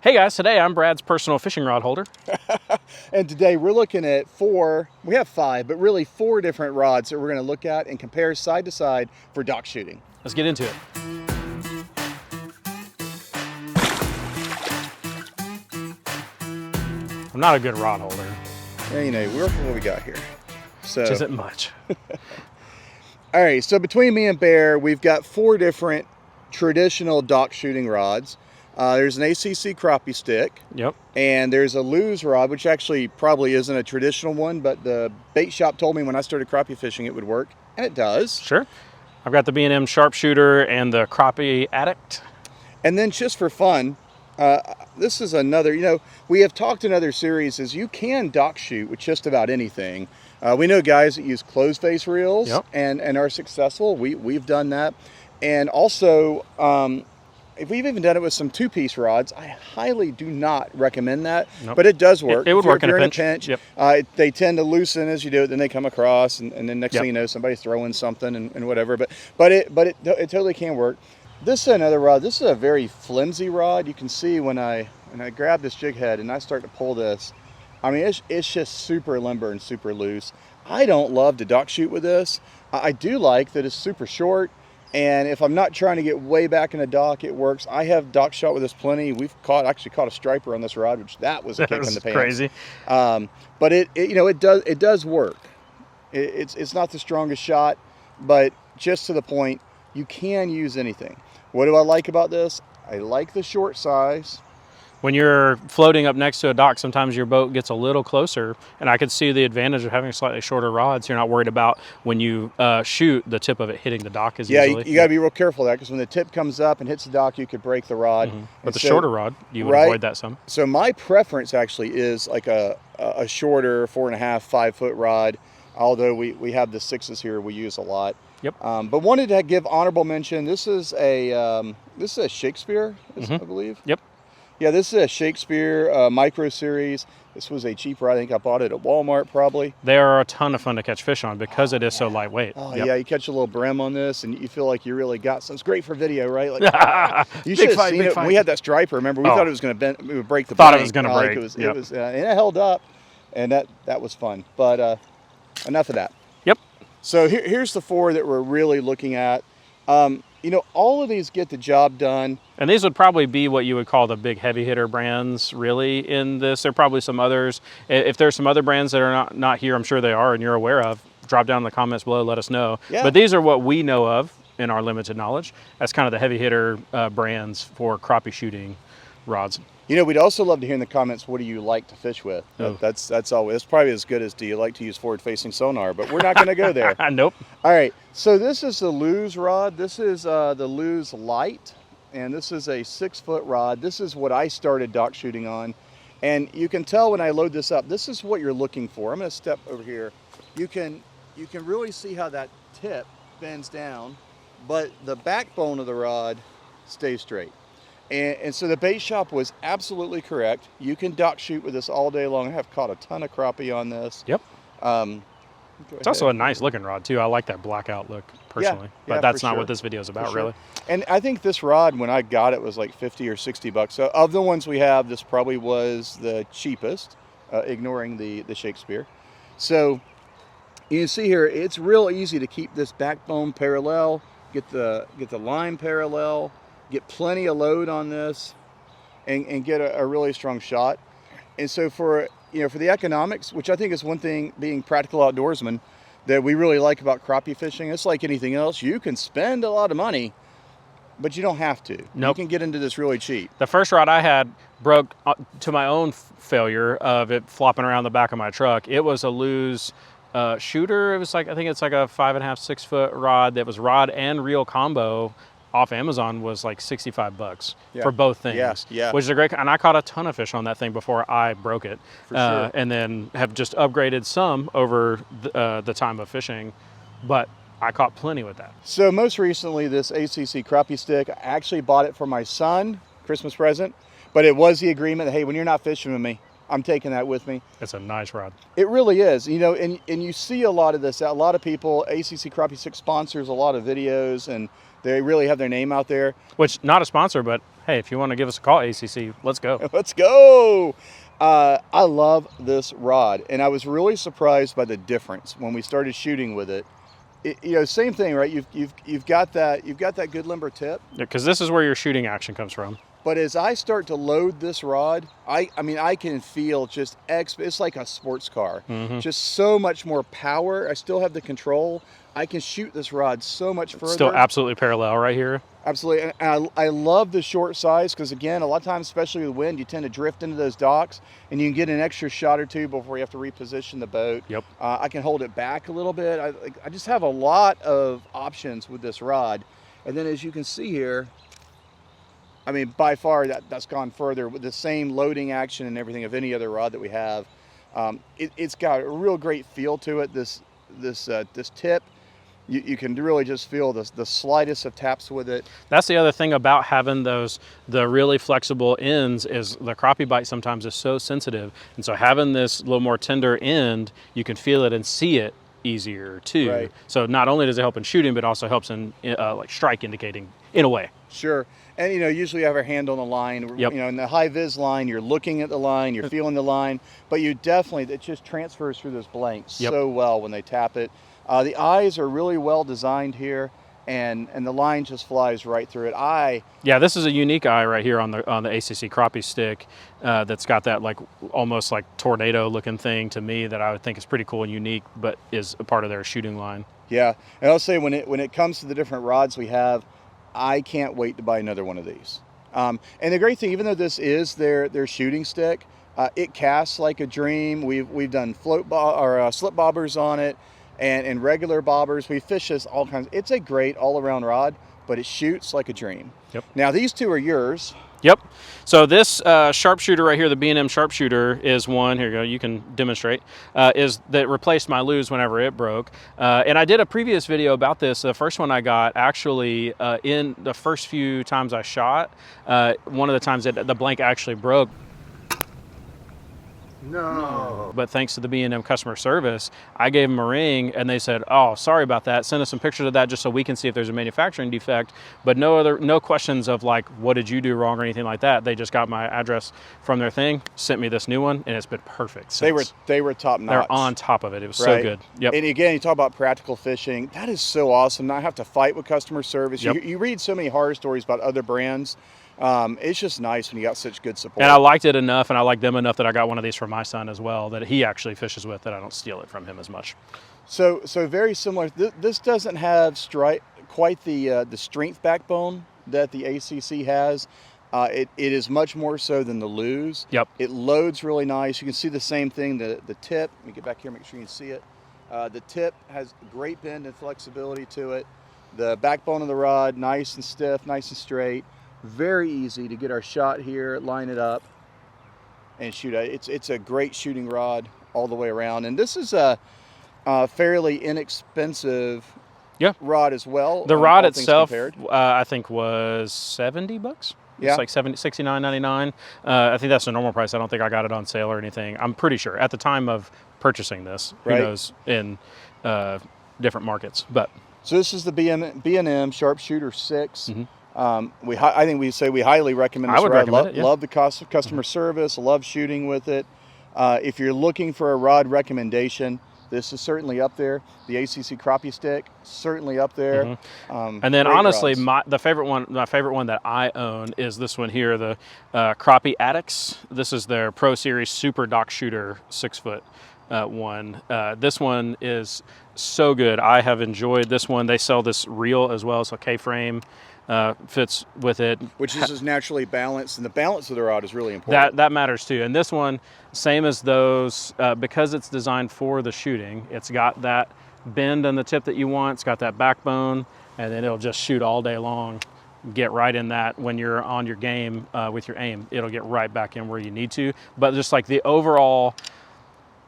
Hey guys, today I'm Brad's personal fishing rod holder. And today we're looking at we have 5, but really 4 different rods that we're going to look at and compare side to side for dock shooting. Let's get into it. I'm not a good rod holder. Yeah, you know, we're looking at what we got here. So, Which isn't much. All right, so between me and Bear, we've got 4 different traditional dock shooting rods. There's an ACC Crappie Stick. Yep. And there's a Lew's rod, which actually probably isn't a traditional one, but the bait shop told me when I started crappie fishing it would work, and it does. Sure. I've got the B&M Sharpshooter and the Crappie Addict. And then just for fun, this is another, you know, we have talked in other series is you can dock shoot with just about anything. We know guys that use closed face reels. Yep. and are successful. We've done that. And also, if we've even done it with some 2-piece rods, I highly do not recommend that, Nope. But it does work. It would work if you're in a pinch. Yep. They tend to loosen as you do it, then they come across, and then next Yep. thing you know, somebody's throwing something and whatever. But it totally can work. This is another rod. This is a very flimsy rod. You can see when I grab this jig head and I start to pull this, I mean, it's just super limber and super loose. I don't love to dock shoot with this. I do like that it's super short. And if I'm not trying to get way back in the dock, it works. I have dock shot with this plenty. We've actually caught a striper on this rod, which that was a kick in the pants. Crazy. But it does work. It's not the strongest shot, but just to the point, you can use anything. What do I like about this? I like the short size. When you're floating up next to a dock, sometimes your boat gets a little closer, and I could see the advantage of having slightly shorter rods. You're not worried about when you shoot the tip of it hitting the dock as easily. Yeah, you got to be real careful of that, because when the tip comes up and hits the dock, you could break the rod. Mm-hmm. But the shorter rod, you would avoid that some. So my preference actually is like a shorter 4.5, 5 foot rod, although we have the 6s here we use a lot. Yep. But wanted to give honorable mention. This is a Shakespeare, I believe. Yep. Yeah, this is a Shakespeare micro series. This was a cheaper. I think I bought it at Walmart probably. They are a ton of fun to catch fish on because it is so lightweight. Oh Yep. yeah, you catch a little brim on this, and you feel like you really got some. It's great for video, right? Like you should have seen it. When we had that striper. Remember, we thought it was going to bend. It would break the. Thought it was going to break. It was, and it held up, and that was fun. But enough of that. Yep. So here's the 4 that we're really looking at. You know, all of these get the job done. And these would probably be what you would call the big heavy hitter brands really in this. There are probably some others. If there's some other brands that are not here, I'm sure they are and you're aware of, drop down in the comments below, let us know. Yeah. But these are what we know of in our limited knowledge. That's kind of the heavy hitter brands for crappie shooting rods. You know, we'd also love to hear in the comments, what do you like to fish with? Oh. That's always, it's probably as good as, do you like to use forward-facing sonar? But we're not going to go there. Nope. All right, so this is the Lew's rod. This is the Lew's Light, and this is a 6-foot rod. This is what I started dock shooting on. And you can tell when I load this up, this is what you're looking for. I'm going to step over here. You can really see how that tip bends down, but the backbone of the rod stays straight. And so the bait shop was absolutely correct. You can dock shoot with this all day long. I have caught a ton of crappie on this. Yep. It's also a nice looking rod too. I like that blackout look personally, but that's not what this video is about really. And I think this rod, when I got it, was like 50 or 60 bucks. So of the ones we have, this probably was the cheapest, ignoring the Shakespeare. So you can see here, it's real easy to keep this backbone parallel, get the line parallel, get plenty of load on this, and get a really strong shot. And so for the economics, which I think is one thing, being practical outdoorsmen, that we really like about crappie fishing, it's like anything else. You can spend a lot of money, but you don't have to. Nope. You can get into this really cheap. The first rod I had broke to my own failure of it flopping around the back of my truck. It was a Lew's shooter. It was like, I think it's like a 5.5, 6 foot rod that was rod and reel combo. Off Amazon was like 65 bucks for both things, which is a great, and I caught a ton of fish on that thing before I broke it, for sure. And then have just upgraded some over the time of fishing, but I caught plenty with that. So most recently, this ACC Crappie Stick, I actually bought it for my son, Christmas present, but it was the agreement that, hey, when you're not fishing with me, I'm taking that with me. It's a nice rod. It really is, and you see a lot of this. A lot of people, ACC Crappie Stix sponsors a lot of videos, and They really have their name out there. Which, not a sponsor, but hey, if you want to give us a call, ACC, let's go. Let's go. I love this rod, and I was really surprised by the difference when we started shooting with it. You know, same thing, right? You've got that good limber tip. Because this is where your shooting action comes from. But as I start to load this rod, I mean, I can feel just it's like a sports car. Just so much more power. I still have the control. I can shoot this rod so much further. Still absolutely parallel right here. Absolutely. And I love the short size because, again, a lot of times, especially with wind, you tend to drift into those docks and you can get an extra shot or two before you have to reposition the boat. Yep. I can hold it back a little bit. I just have a lot of options with this rod. And then as you can see here, I mean, by far that's gone further with the same loading action and everything of any other rod that we have. It's got a real great feel to it. This tip, you can really just feel the slightest of taps with it. That's the other thing about having the really flexible ends is the crappie bite sometimes is so sensitive. And so having this little more tender end, you can feel it and see it easier too. Right. So not only does it help in shooting, but also helps in like strike indicating in a way. Sure. And, you know, usually you have our hand on the line. Yep. You know, in the high vis line, you're looking at the line, you're feeling the line, but it just transfers through those blanks so well when they tap it. The eyes are really well designed here, and the line just flies right through it. Yeah, this is a unique eye right here on the ACC Crappie Stick that's got that like almost like tornado looking thing to me that I would think is pretty cool and unique, but is a part of their shooting line. Yeah, and I'll say when it comes to the different rods we have, I can't wait to buy another one of these. And the great thing, even though this is their shooting stick, it casts like a dream. We've done slip bobbers on it. And regular bobbers. We fish this all kinds. It's a great all-around rod, but it shoots like a dream. Yep. Now these two are yours. Yep. So this sharpshooter right here, the B&M Sharpshooter, is one. Here you go. You can demonstrate. Is that replaced my lose whenever it broke. And I did a previous video about this. The first one I got actually in the first few times I shot. One of the times that the blank actually broke. No. But thanks to the B&M customer service, I gave them a ring and they said, oh, sorry about that. Send us some pictures of that just so we can see if there's a manufacturing defect. But no questions of like, what did you do wrong or anything like that. They just got my address from their thing, sent me this new one, and it's been perfect since. They were top notch. They're on top of it. It was so good. Yep. And again, you talk about practical fishing. That is so awesome. Not have to fight with customer service. Yep. You read so many horror stories about other brands. It's just nice when you got such good support. And I liked it enough, and I liked them enough that I got one of these for my son as well, that he actually fishes with, that I don't steal it from him as much. So very similar. This doesn't have quite the strength backbone that the ACC has. It is much more so than the lose. Yep. It loads really nice. You can see the same thing. The tip. Let me get back here, make sure you can see it. The tip has great bend and flexibility to it. The backbone of the rod, nice and stiff, nice and straight. Very easy to get our shot here, line it up, and shoot it. It's a great shooting rod all the way around. And this is a fairly inexpensive rod as well. The rod itself, I think, was $70. Yeah. It's like $69.99. I think that's the normal price. I don't think I got it on sale or anything. I'm pretty sure at the time of purchasing this. Who knows in different markets. But so this is the B&M Sharpshooter 6. Mm-hmm. I think we highly recommend this. I would recommend it. Yeah. Love the customer service. Love shooting with it. If you're looking for a rod recommendation, this is certainly up there. The ACC Crappie Stick, certainly up there. Mm-hmm. And then honestly, my favorite one that I own is this one here, the Crappie Addicts. This is their Pro Series Super Dock Shooter 6-foot one. This one is so good. I have enjoyed this one. They sell this reel as well, so K-frame fits with it. Which is naturally balanced, and the balance of the rod is really important. That matters too. And this one, same as those, because it's designed for the shooting, it's got that bend on the tip that you want, it's got that backbone, and then it'll just shoot all day long. Get right in that when you're on your game with your aim. It'll get right back in where you need to. But just like the overall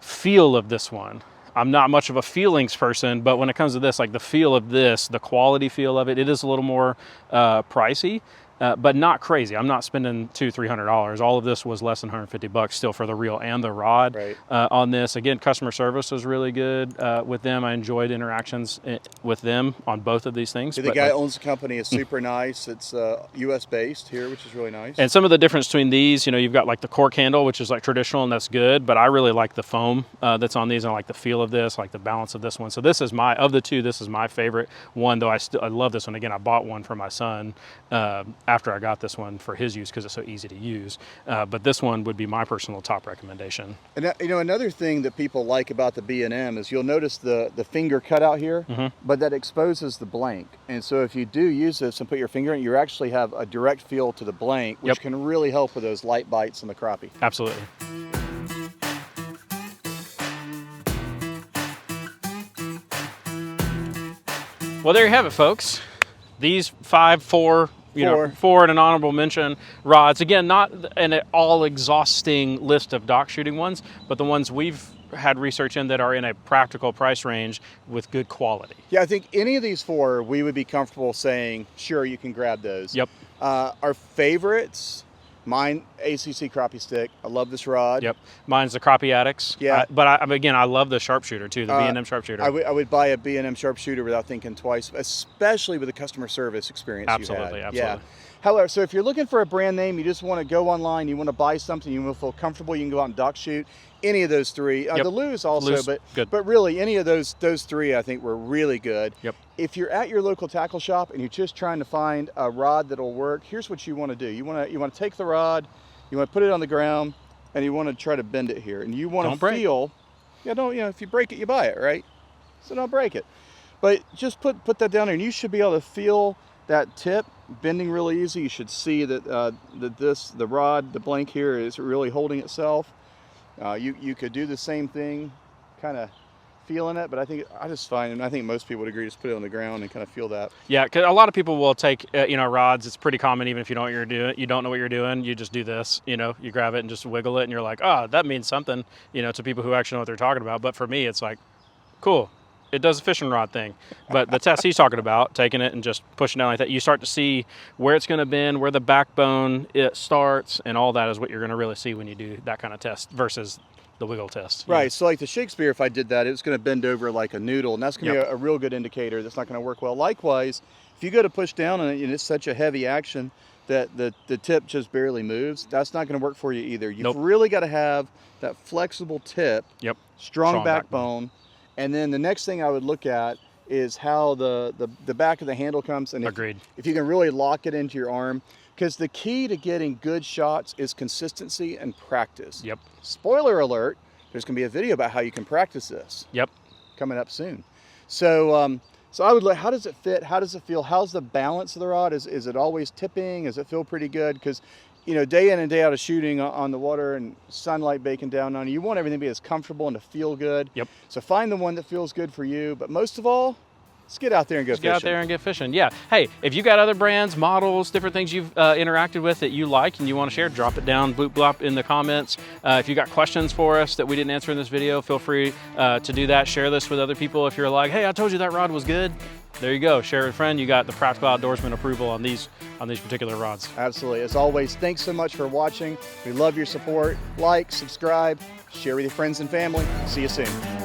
feel of this one, I'm not much of a feelings person, but when it comes to this, like the feel of this, the quality feel of it, it is a little more pricey. but not crazy. I'm not spending $200-300. All of this was less than 150 bucks still for the reel and the rod. Right. On this. Again, customer service was really good with them. I enjoyed interactions with them on both of these things. The guy that owns the company is super nice. It's US based here, which is really nice. And some of the difference between these, you know, you've got like the cork handle, which is like traditional, and that's good, but I really like the foam that's on these. And I like the feel of this, like the balance of this one. So this is of the two, this is my favorite one, though I love this one. Again, I bought one for my son after I got this one for his use because it's so easy to use. But this one would be my personal top recommendation. And you know, another thing that people like about the B&M is you'll notice the finger cutout here, but that exposes the blank. And so if you do use this and put your finger in it, you actually have a direct feel to the blank, which can really help with those light bites in the crappie. Absolutely. Well, there you have it, folks. These four and an honorable mention rods. Again, not an all-exhausting list of dock shooting ones, but the ones we've had research in that are in a practical price range with good quality. Yeah, I think any of these four, we would be comfortable saying, sure, you can grab those. Yep. Our favorites, mine, ACC Crappie Stix. I love this rod. Yep. Mine's the Crappie Addicts. Yeah. Again, I love the Sharpshooter too, the B&M Sharpshooter. I would buy a B&M Sharpshooter without thinking twice, especially with the customer service experience Absolutely, you had. absolutely. Yeah. However, so if you're looking for a brand name, you just want to go online, you want to buy something, you want to feel comfortable, you can go out and dock shoot. Any of those three. The Lew's also, but really any of those three I think were really good. Yep. If you're at your local tackle shop and you're just trying to find a rod that'll work, here's what you want to do. You want to take the rod, you want to put it on the ground, and you want to try to bend it here. And you want to feel, if you break it, you buy it, right? So don't break it. But just put that down there, and you should be able to feel that tip bending really easy. You should see that the rod, the blank here, is really holding itself. You could do the same thing, kind of feeling it, but I think most people would agree, just put it on the ground and kind of feel that. Yeah, because a lot of people will take rods. It's pretty common, even if you don't know what you're doing. You don't know what you're doing. You just do this. You grab it and just wiggle it, and you're like, oh, that means something. To people who actually know what they're talking about. But for me, it's like, cool. It does a fishing rod thing. But the test he's talking about, taking it and just pushing down like that, you start to see where it's going to bend, where the backbone it starts, and all that is what you're going to really see when you do that kind of test versus the wiggle test. Right. So like the Shakespeare, if I did that, it's going to bend over like a noodle, and that's going to be a real good indicator that's not going to work well. Likewise, if you go to push down on it and it's such a heavy action that the tip just barely moves, that's not going to work for you either. You've really got to have that flexible tip, strong backbone. And then the next thing I would look at is how the back of the handle comes. And if you can really lock it into your arm, because the key to getting good shots is consistency and practice. Yep. Spoiler alert, there's going to be a video about how you can practice this. Yep. Coming up soon. So so I would look, how does it fit? How does it feel? How's the balance of the rod? Is it always tipping? Does it feel pretty good? Because day in and day out of shooting on the water and sunlight baking down on you want everything to be as comfortable and to feel good. Yep. So find the one that feels good for you. But most of all, let's get out there and go fishing. Get out there and get fishing. Yeah. Hey, if you got other brands, models, different things you've interacted with that you like and you want to share, drop it down, bloop blop in the comments. If you got questions for us that we didn't answer in this video, feel free to do that. Share this with other people. If you're like, hey, I told you that rod was good. There you go. Share with a friend. You got the practical outdoorsman approval on these particular rods. Absolutely. As always, thanks so much for watching. We love your support. Like, subscribe, share with your friends and family. See you soon.